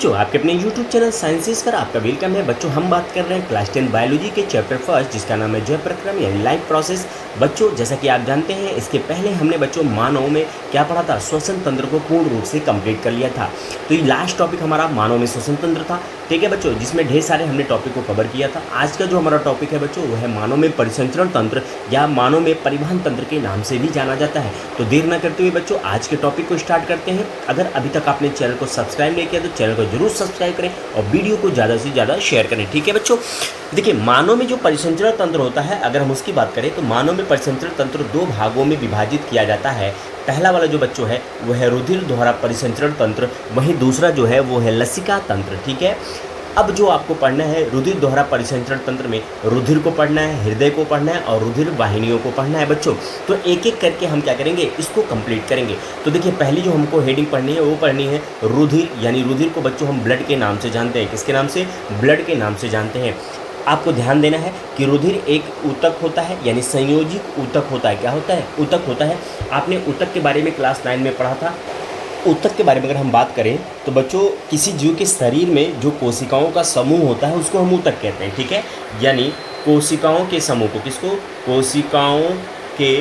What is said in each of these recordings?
बच्चों आपके अपने YouTube चैनल साइंसिस पर आपका वेलकम है। बच्चों हम बात कर रहे हैं क्लास 10 बायोलॉजी के चैप्टर फर्स्ट जिसका नाम है जैव प्रक्रम यानी लाइफ प्रोसेस। बच्चों जैसा कि आप जानते हैं इसके पहले हमने बच्चों मानव में क्या पढ़ा था, श्वसन तंत्र को पूर्ण रूप से कंप्लीट कर लिया था। तो ये लास्ट टॉपिक हमारा मानव में श्वसन तंत्र था, ठीक है बच्चों, जिसमें ढेर सारे हमने टॉपिक को कवर किया था। आज का जो हमारा टॉपिक है बच्चों वो है मानव में परिसंचरण तंत्र या मानव में परिवहन तंत्र के नाम से भी जाना जाता है। तो देर न करते हुए बच्चों आज के टॉपिक को स्टार्ट करते हैं। अगर अभी तक आपने चैनल को सब्सक्राइब नहीं किया तो चैनल को जरूर सब्सक्राइब करें और वीडियो को ज़्यादा से ज़्यादा शेयर करें, ठीक है बच्चों। देखिए मानव में जो परिसंचरण तंत्र होता है, अगर हम उसकी बात करें तो मानव में परिसंचरण तंत्र दो भागों में विभाजित किया जाता है। पहला वाला जो बच्चों है वो है रुधिर द्वारा परिसंचरण तंत्र, वहीं दूसरा जो है वो है लसिका तंत्र, ठीक है। अब जो आपको पढ़ना है रुधिर द्वारा परिसंचरण तंत्र में रुधिर को पढ़ना है, हृदय को पढ़ना है और रुधिर वाहिनियों को पढ़ना है बच्चों। तो एक एक करके हम क्या करेंगे, इसको कंप्लीट करेंगे। तो देखिए पहली जो हमको हेडिंग पढ़नी है वो पढ़नी है रुधिर, यानी रुधिर को बच्चों हम ब्लड के नाम से जानते हैं। किसके नाम से? ब्लड के नाम से जानते हैं। आपको ध्यान देना है कि रुधिर एक ऊतक होता है, यानी संयोजित ऊतक होता है। क्या होता है? ऊतक होता है। आपने ऊतक के बारे में क्लास 9 में पढ़ा था। ऊतक के बारे में अगर हम बात करें तो बच्चों किसी जीव के शरीर में जो कोशिकाओं का समूह होता है उसको हम ऊतक कहते हैं, ठीक है। यानी कोशिकाओं के समूह को, किसको? कोशिकाओं के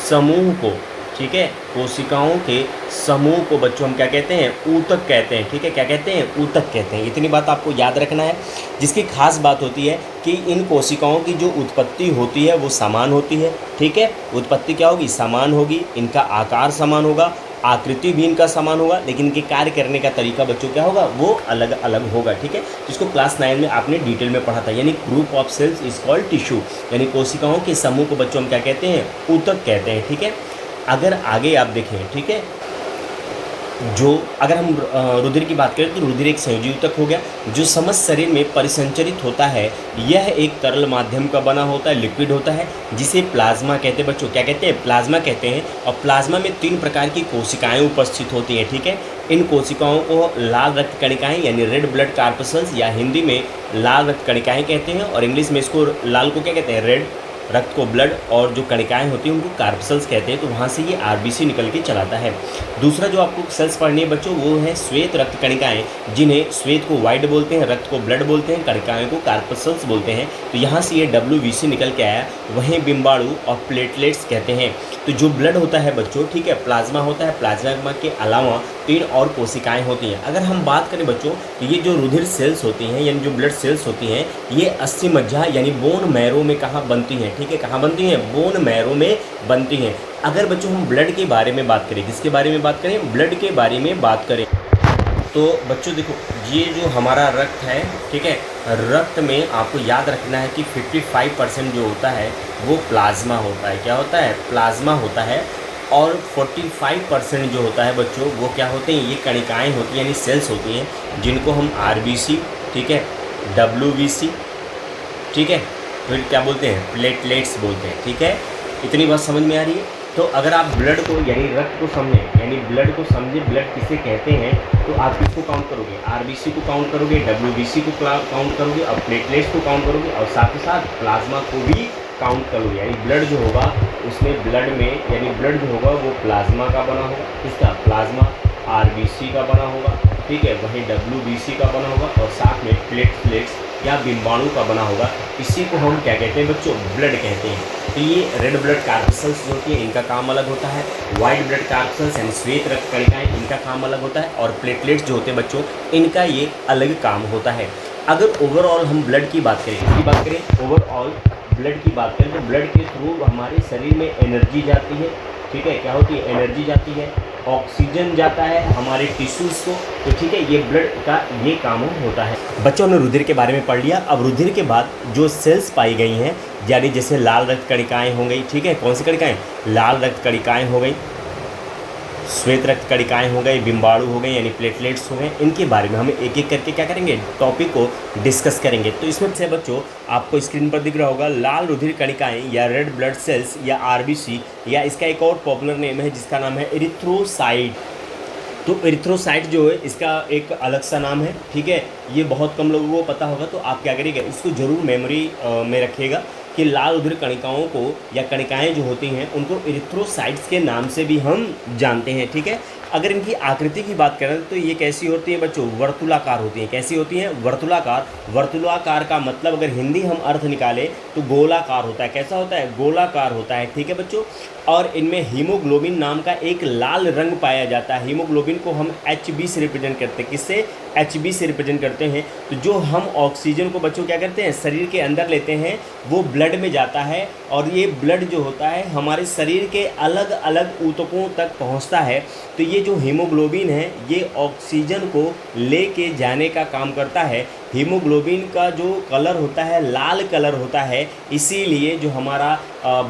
समूह को, ठीक है। कोशिकाओं के समूह को बच्चों हम क्या कहते हैं? ऊतक कहते हैं, ठीक है। क्या कहते हैं? ऊतक कहते हैं। इतनी बात आपको याद रखना है। जिसकी खास बात होती है कि इन कोशिकाओं की जो उत्पत्ति होती है वो समान होती है, ठीक है। उत्पत्ति क्या होगी? समान होगी। इनका आकार समान होगा, आकृति भी इनका समान होगा, लेकिन इनके कार्य करने का तरीका बच्चों क्या होगा? वो अलग अलग होगा, ठीक है। जिसको क्लास 9 में आपने डिटेल में पढ़ा था। यानी group of cells is called tissue, यानी कोशिकाओं के समूह को बच्चों हम क्या कहते हैं? ऊतक कहते हैं, ठीक है। अगर आगे आप देखें, ठीक है, जो अगर हम रुधिर की बात करें तो रुधिर एक संयोजी ऊतक हो गया जो समस्त शरीर में परिसंचरित होता है। यह एक तरल माध्यम का बना होता है, लिक्विड होता है, जिसे प्लाज्मा कहते हैं बच्चों। क्या कहते हैं? प्लाज्मा कहते हैं। और प्लाज्मा में 3 प्रकार की कोशिकाएं उपस्थित होती हैं, ठीक है। इन कोशिकाओं को लाल रक्त कणिकाएं यानी रेड ब्लड कार्पसल्स या हिंदी में लाल रक्त कणिकाएं कहते हैं, और इंग्लिश में इसको लाल को क्या कहते हैं? रेड, रक्त को ब्लड, और जो कणिकाएं होती हैं उनको कार्पसल्स कहते हैं। तो वहाँ से ये आरबीसी निकल के चलाता है। दूसरा जो आपको सेल्स पढ़नी है बच्चों वो है श्वेत रक्त कणिकाएं, जिन्हें श्वेत को वाइट बोलते हैं, रक्त को ब्लड बोलते हैं, कणिकाएं को कार्पसल्स बोलते हैं। तो यहाँ से ये WBC निकल के आया। वहीं बिम्बाणु और प्लेटलेट्स कहते हैं। तो जो ब्लड होता है बच्चों, ठीक है, प्लाज्मा होता है। प्लाज्मा के अलावा 3 और कोशिकाएं होती हैं। अगर हम बात करें बच्चों तो ये जो रुधिर सेल्स होती हैं यानी जो ब्लड सेल्स होती हैं ये अस्थि मज्जा यानी बोन मैरो में कहाँ बनती हैं, ठीक है। कहाँ बनती हैं? बोन मैरो में बनती हैं। अगर बच्चों हम ब्लड के बारे में बात करें, किसके बारे में बात करें? ब्लड के बारे में बात करें तो बच्चों देखो ये जो हमारा रक्त है, ठीक है, रक्त में आपको याद रखना है कि 55% जो होता है वो प्लाज्मा होता है। क्या होता है? प्लाज्मा होता है। और 45% जो होता है बच्चों वो क्या होते हैं? ये कणिकाएं होती हैं यानी सेल्स होती हैं, जिनको हम RBC, ठीक है, WBC, ठीक है, फिर क्या बोलते हैं? प्लेटलेट्स बोलते हैं, ठीक है। इतनी बात समझ में आ रही है? तो अगर आप ब्लड को यानी रक्त को समझें, यानी ब्लड को समझे, ब्लड किसे कहते हैं, तो आप किसको काउंट करोगे? RBC को काउंट करोगे, WBC को काउंट करोगे और प्लेटलेट्स को काउंट करोगे और साथ ही साथ प्लाज्मा को भी काउंट करोगे। यानी ब्लड जो होगा उसमें ब्लड में यानी ब्लड जो होगा वो प्लाज्मा का बना होगा। किसका? प्लाज्मा। RBC का बना होगा, ठीक है, वहीं WBC का बना होगा और साथ में प्लेटलेट्स या बिम्बाणु का बना होगा। इसी को हम क्या कहते हैं बच्चों? ब्लड कहते हैं। तो ये रेड ब्लड कार्पसल्स जो होती है इनका काम अलग होता है। वाइट ब्लड कार्पसल्स यानी श्वेत रक्त कणिकाएं इनका काम अलग होता है। और प्लेटलेट्स जो होते हैं बच्चों इनका ये अलग काम होता है। अगर ओवरऑल हम ब्लड की बात करें, किसकी बात करें? ओवरऑल ब्लड की बात करें तो ब्लड के थ्रू हमारे शरीर में एनर्जी जाती है, ठीक है। क्या होती है? एनर्जी जाती है, ऑक्सीजन जाता है हमारे टिश्यूज़ को। तो ठीक है, ये ब्लड का ये काम होता है। बच्चों ने रुधिर के बारे में पढ़ लिया। अब रुधिर के बाद जो सेल्स पाई गई हैं यानी जैसे लाल रक्त कणिकाएं हो गई, ठीक है। कौन सी कणिकाएं? लाल रक्त कणिकाएं हो गई, श्वेत रक्त कणिकाएं हो गई, बिम्बाणु हो गए यानी प्लेटलेट्स हो गए। इनके बारे में हम एक एक करके क्या करेंगे? टॉपिक को डिस्कस करेंगे। तो इसमें से बच्चों आपको स्क्रीन पर दिख रहा होगा लाल रुधिर कणिकाएं या रेड ब्लड सेल्स या RBC, या इसका एक और पॉपुलर नेम है जिसका नाम है इरिथ्रोसाइट। तो एरिथ्रोसाइट जो है इसका एक अलग सा नाम है, ठीक है। ये बहुत कम लोगों को पता होगा, तो आप क्या करिएगा इसको ज़रूर मेमोरी में रखिएगा कि लाल रुधिर कणिकाओं को या कणिकाएं जो होती हैं उनको एरिथ्रोसाइट्स के नाम से भी हम जानते हैं, ठीक है। अगर इनकी आकृति की बात करें तो ये कैसी होती है बच्चों, वर्तुलाकार होती हैं। कैसी होती हैं, वर्तुलाकार। वर्तुलाकार का मतलब अगर हिंदी हम अर्थ निकालें तो गोलाकार होता है। कैसा होता है, गोलाकार होता है, ठीक है बच्चों। और इनमें हीमोग्लोबिन नाम का एक लाल रंग पाया जाता है। हीमोग्लोबिन को हम Hb से रिप्रेजेंट करते हैं। किससे, Hb से रिप्रेजेंट करते हैं। तो जो हम ऑक्सीजन को बच्चों क्या करते हैं, शरीर के अंदर लेते हैं, वो ब्लड में जाता है और ये ब्लड जो होता है हमारे शरीर के अलग अलग ऊतकों तक पहुंचता है। तो ये जो हीमोग्लोबिन है ये ऑक्सीजन को लेके जाने का काम करता है। हीमोग्लोबिन का जो कलर होता है लाल कलर होता है, इसीलिए जो हमारा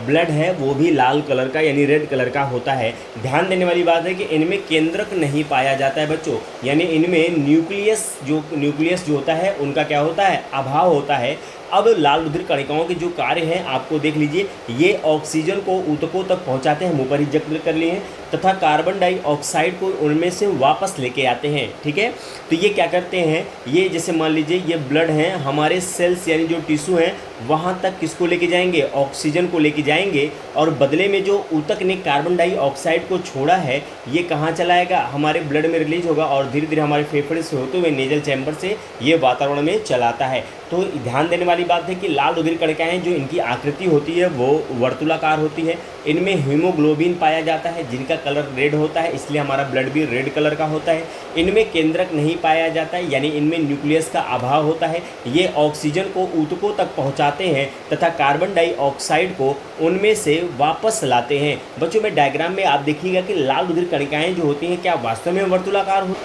ब्लड है वो भी लाल कलर का यानी रेड कलर का होता है। ध्यान देने वाली बात है कि इनमें केंद्रक नहीं पाया जाता है बच्चों, यानी इनमें न्यूक्लियस जो होता है उनका क्या होता है, अभाव होता है। अब लाल रुधिर कणिकाओं के जो कार्य हैं आपको देख लीजिए, ये ऑक्सीजन को ऊतकों तक पहुंचाते हैं, हम ऊपर ही जिक्र कर लिए हैं, तथा कार्बन डाइऑक्साइड को उनमें से वापस लेके आते हैं, ठीक है। तो ये क्या करते हैं, ये जैसे मान लीजिए ये ब्लड हैं, हमारे सेल्स यानी जो टिश्यू हैं वहाँ तक किसको लेके जाएंगे, ऑक्सीजन को लेके जाएंगे, और बदले में जो ऊतक ने कार्बन डाइऑक्साइड को छोड़ा है ये कहाँ चलाएगा, हमारे ब्लड में रिलीज होगा और धीरे धीरे हमारे फेफड़े से होते हुए नेजल चैम्बर से ये वातावरण में चलाता है। तो ध्यान देने वाली बात है कि लाल रुधिर कणिकाएं जो इनकी आकृति होती है वो वर्तुलाकार होती है। इनमें हीमोग्लोबिन पाया जाता है जिनका कलर रेड होता है, इसलिए हमारा ब्लड भी रेड कलर का होता है। इनमें केंद्रक नहीं पाया जाता है, यानी इनमें न्यूक्लियस का अभाव होता है। ये ऑक्सीजन को ऊतकों तक पहुंचाते हैं तथा कार्बन डाइऑक्साइड को उनमें से वापस लाते हैं। बच्चों में डायग्राम में आप देखिएगा कि लाल रुधिर कणिकाएं जो होती हैं क्या वास्तव में वर्तुलाकार हो।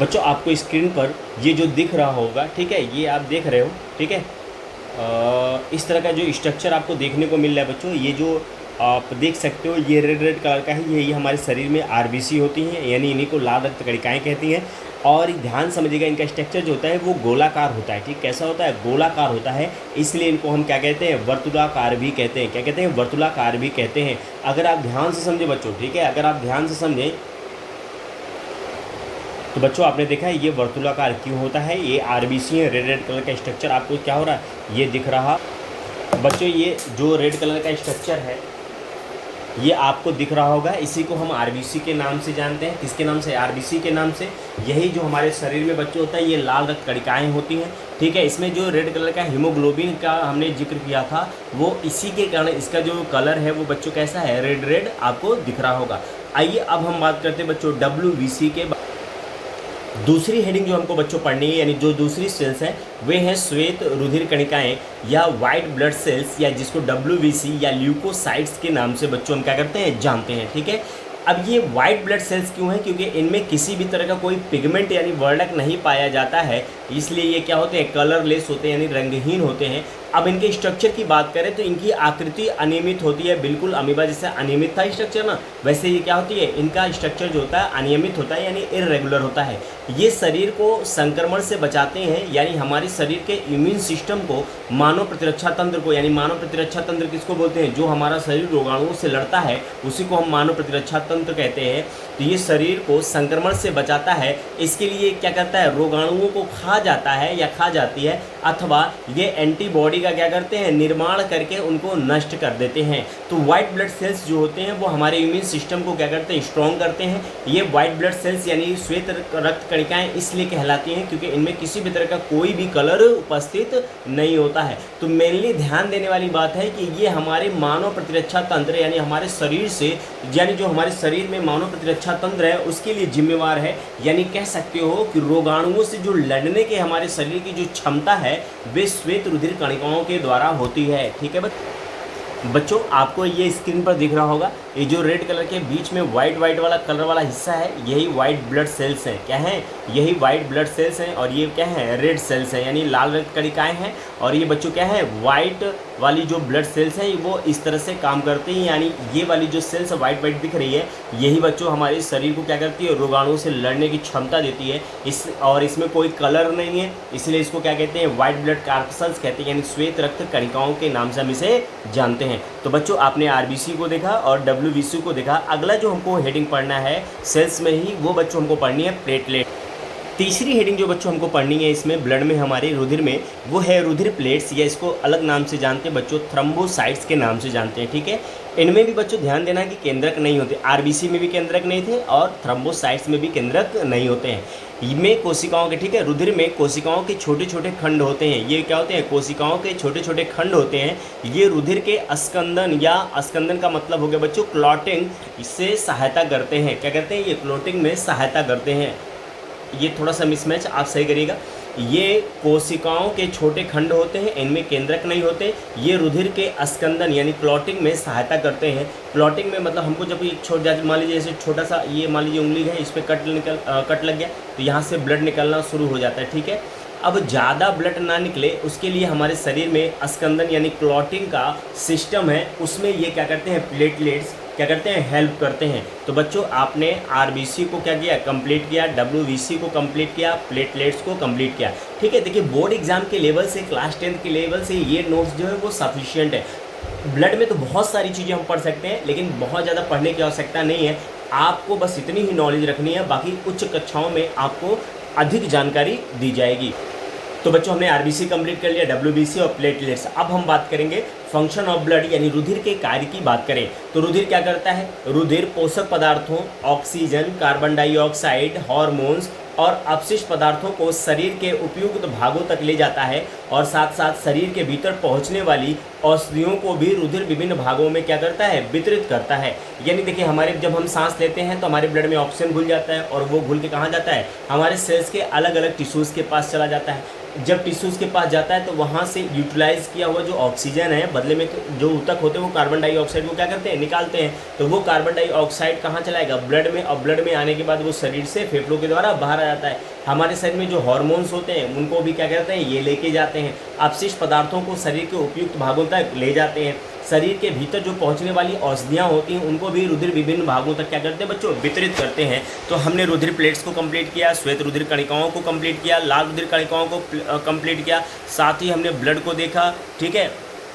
बच्चों आपको स्क्रीन पर ये जो दिख रहा होगा, ठीक है, ये आप देख रहे हो, ठीक है, इस तरह का जो स्ट्रक्चर आपको देखने को मिल रहा है बच्चों, ये जो आप देख सकते हो ये रेड रेड कलर का है, ये हमारे शरीर में आरबीसी होती हैं, यानी इन्हीं को लाल रक्त कणिकाएं कहती हैं। और ध्यान समझिएगा इनका स्ट्रक्चर जो होता है वो गोलाकार होता है, ठीक, कैसा होता है, गोलाकार होता है, इसलिए इनको हम क्या कहते हैं, वर्तुलाकार भी कहते हैं। क्या कहते हैं, वर्तुलाकार भी कहते हैं। अगर आप ध्यान से समझे बच्चों, ठीक है, अगर आप ध्यान से समझें तो बच्चों आपने देखा है ये वर्तुलाकार क्यों होता है, ये आरबीसी है, रेड रेड कलर का स्ट्रक्चर आपको क्या हो रहा है, ये दिख रहा। बच्चों ये जो रेड कलर का स्ट्रक्चर है ये आपको दिख रहा होगा, इसी को हम आरबीसी के नाम से जानते हैं। किसके नाम से, आरबीसी के नाम से। यही जो हमारे शरीर में बच्चों होता है ये लाल रक्त कणिकाएं होती हैं, ठीक है। इसमें जो रेड कलर का हीमोग्लोबिन का हमने जिक्र किया था वो इसी के कारण इसका जो कलर है वो बच्चों कैसा है, रेड रेड आपको दिख रहा होगा। आइए अब हम बात करते हैं बच्चों WBC के। दूसरी हेडिंग जो हमको बच्चों पढ़नी है, यानी जो दूसरी सेल्स हैं वे हैं श्वेत रुधिर कणिकाएं या वाइट ब्लड सेल्स, या जिसको WBC या ल्यूकोसाइट्स के नाम से बच्चों हम क्या करते हैं, जानते हैं, ठीक है। अब ये वाइट ब्लड सेल्स क्यों हैं, क्योंकि इनमें किसी भी तरह का कोई पिगमेंट यानी वर्णक नहीं पाया जाता है, इसलिए ये क्या होते हैं, कलरलेस होते हैं, यानी रंगहीन होते हैं। अब इनके स्ट्रक्चर की बात करें तो इनकी आकृति अनियमित होती है, बिल्कुल अमीबा जैसे अनियमित था स्ट्रक्चर ना, वैसे ये क्या होती है, इनका स्ट्रक्चर जो होता है अनियमित होता है, यानी इर्रेगुलर होता है। ये शरीर को संक्रमण से बचाते हैं, यानी हमारे शरीर के इम्यून सिस्टम को, मानव प्रतिरक्षा तंत्र को, यानी मानव प्रतिरक्षा तंत्र किसको बोलते हैं, जो हमारा शरीर रोगाणुओं से लड़ता है उसी को हम मानव प्रतिरक्षा तंत्र कहते हैं। तो ये शरीर को संक्रमण से बचाता है, इसके लिए क्या करता है, रोगाणुओं को खा जाता है या खा जाती है, अथवा ये एंटीबॉडी का क्या करते हैं, निर्माण करके उनको नष्ट कर देते हैं। तो वाइट ब्लड सेल्स जो होते हैं वो हमारे इम्यून सिस्टम को क्या करते हैं, स्ट्रॉन्ग करते हैं। ये वाइट ब्लड सेल्स यानी श्वेत रक्त कणिकाएं इसलिए कहलाती हैं क्योंकि इनमें किसी भी तरह का कोई भी कलर उपस्थित नहीं होता है। तो मेनली ध्यान देने वाली बात है कि ये हमारे मानव प्रतिरक्षा तंत्र यानी हमारे शरीर से, यानी जो हमारे शरीर में मानव प्रतिरक्षा तंत्र है उसके लिए जिम्मेवार है। यानी कह सकते हो कि रोगाणुओं से जो लड़ने के हमारे शरीर की जो क्षमता है वे श्वेत रुधिर कणिकाओं के द्वारा होती है, ठीक है बच्चों। आपको ये स्क्रीन पर दिख रहा होगा, ये जो रेड कलर के बीच में वाइट वाला कलर वाला हिस्सा है यही वाइट ब्लड सेल्स हैं। क्या हैं, यही वाइट ब्लड सेल्स हैं, और ये क्या हैं, रेड सेल्स हैं, यानी लाल रक्त कणिकाएं हैं। और ये बच्चों क्या है, वाइट वाली जो ब्लड सेल्स हैं वो इस तरह से काम करती हैं, यानी ये वाली जो सेल्स वाइट वाइट दिख रही है यही बच्चों हमारे शरीर को क्या करती है, रोगाणुओं से लड़ने की क्षमता देती है। और इसमें कोई कलर नहीं है, इसलिए इसको क्या कहते हैं, वाइट ब्लड कार्पसल्स कहते हैं, यानी श्वेत रक्त कणिकाओं के नाम से हम इसे जानते हैं। तो बच्चों आपने आरबीसी को देखा और WBC को देखा। अगला जो हमको हेडिंग पढ़ना है सेल्स में ही, वो बच्चों हमको पढ़नी है प्लेटलेट। तीसरी हेडिंग जो बच्चों हमको पढ़नी है इसमें ब्लड में हमारे रुधिर में, वो है रुधिर प्लेट्स, या इसको अलग नाम से जानते हैं बच्चों, थ्रोम्बोसाइट्स के नाम से जानते हैं। ठीक है, इनमें भी बच्चों ध्यान देना कि केंद्रक नहीं होते, आरबीसी में भी केंद्रक नहीं थे और थ्रोम्बोसाइट्स में भी केंद्रक नहीं होते हैं। इनमें कोशिकाओं के, ठीक है, रुधिर में कोशिकाओं के छोटे छोटे खंड होते हैं। ये क्या होते हैं? कोशिकाओं के छोटे छोटे खंड होते हैं। ये रुधिर के अस्कंदन, या अस्कंदन का मतलब हो गया बच्चों क्लॉटिंग, इससे सहायता करते हैं। क्या करते हैं? ये क्लॉटिंग में सहायता करते हैं। ये थोड़ा सा मिसमैच आप सही करिएगा। ये कोशिकाओं के छोटे खंड होते हैं, इनमें केंद्रक नहीं होते। ये रुधिर के अस्कंदन यानी क्लॉटिंग में सहायता करते हैं। क्लॉटिंग में मतलब हमको जब ये मान लीजिए जैसे छोटा सा ये मान लीजिए उंगली है, इस पर कट लग गया तो यहाँ से ब्लड निकलना शुरू हो जाता है। ठीक है, अब ज़्यादा ब्लड ना निकले उसके लिए हमारे शरीर में अस्कंदन यानी क्लॉटिंग का सिस्टम है, उसमें ये क्या करते हैं? प्लेटलेट्स क्या करते हैं? हेल्प करते हैं। तो बच्चों आपने आरबीसी को क्या किया? कंप्लीट किया, डब्ल्यूबीसी को कंप्लीट किया, प्लेटलेट्स को कंप्लीट किया। ठीक है, देखिए बोर्ड एग्जाम के लेवल से, क्लास 10 के लेवल से ये नोट्स जो है वो सफिशिएंट है। ब्लड में तो बहुत सारी चीज़ें हम पढ़ सकते हैं, लेकिन बहुत ज़्यादा पढ़ने की आवश्यकता नहीं है। आपको बस इतनी ही नॉलेज रखनी है, बाकी उच्च कक्षाओं में आपको अधिक जानकारी दी जाएगी। तो बच्चों हमने आरबीसी कंप्लीट कर लिया, डब्ल्यूबीसी और प्लेटलेट्स। अब हम बात करेंगे फंक्शन ऑफ ब्लड यानी रुधिर के कार्य की बात करें तो रुधिर क्या करता है? रुधिर पोषक पदार्थों, ऑक्सीजन, कार्बन डाइऑक्साइड, हार्मोन्स और अपशिष्ट पदार्थों को शरीर के उपयुक्त भागों तक ले जाता है, और साथ साथ शरीर के भीतर पहुंचने वाली औषधियों को भी रुधिर विभिन्न भागों में क्या करता है? वितरित करता है। यानी देखिए हमारे जब हम सांस लेते हैं तो हमारे ब्लड में ऑक्सीजन घुल जाता है, और वो घुल के कहाँ जाता है? हमारे सेल्स के अलग अलग टिश्यूज़ के पास चला जाता है। जब टिश्यूज़ के पास जाता है तो वहाँ से यूटिलाइज किया हुआ जो ऑक्सीजन है, बदले में जो ऊतक होते हैं वो कार्बन डाइऑक्साइड को क्या करते हैं? निकालते हैं। तो वो कार्बन डाइऑक्साइड कहाँ चलाएगा? ब्लड में, और ब्लड में आने के बाद वो शरीर से फेफड़ों के द्वारा बाहर आ जाता है। हमारे शरीर में जो हार्मोन्स होते हैं उनको भी क्या करते हैं? ये लेके जाते हैं। अपशिष्ट पदार्थों को शरीर के उपयुक्त भागों तक ले जाते हैं। शरीर के भीतर जो पहुंचने वाली औषधियाँ होती हैं उनको भी रुधिर विभिन्न भागों तक क्या करते हैं बच्चों? वितरित करते हैं। तो हमने रुधिर प्लेट्स को कंप्लीट किया, श्वेत रुधिर कणिकाओं को कंप्लीट किया, लाल रुधिर कणिकाओं को कंप्लीट किया, साथ ही हमने ब्लड को देखा। ठीक है,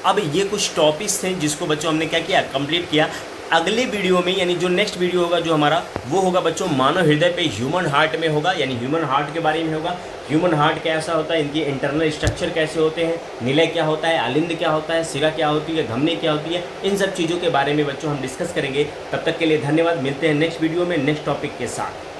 अब ये कुछ टॉपिक्स थे जिसको बच्चों हमने क्या किया? कंप्लीट किया। अगले वीडियो में यानी जो नेक्स्ट वीडियो होगा जो हमारा, वो होगा बच्चों मानव हृदय पे, ह्यूमन हार्ट में होगा, यानी ह्यूमन हार्ट के बारे में होगा। ह्यूमन हार्ट कैसा होता है, इनकी इंटरनल स्ट्रक्चर कैसे होते हैं, निलय क्या होता है, अलिंद क्या होता है, सिरा क्या होती है, धमनी क्या होती है, इन सब चीज़ों के बारे में बच्चों हम डिस्कस करेंगे। तब तक के लिए धन्यवाद। मिलते हैं नेक्स्ट वीडियो में नेक्स्ट टॉपिक के साथ।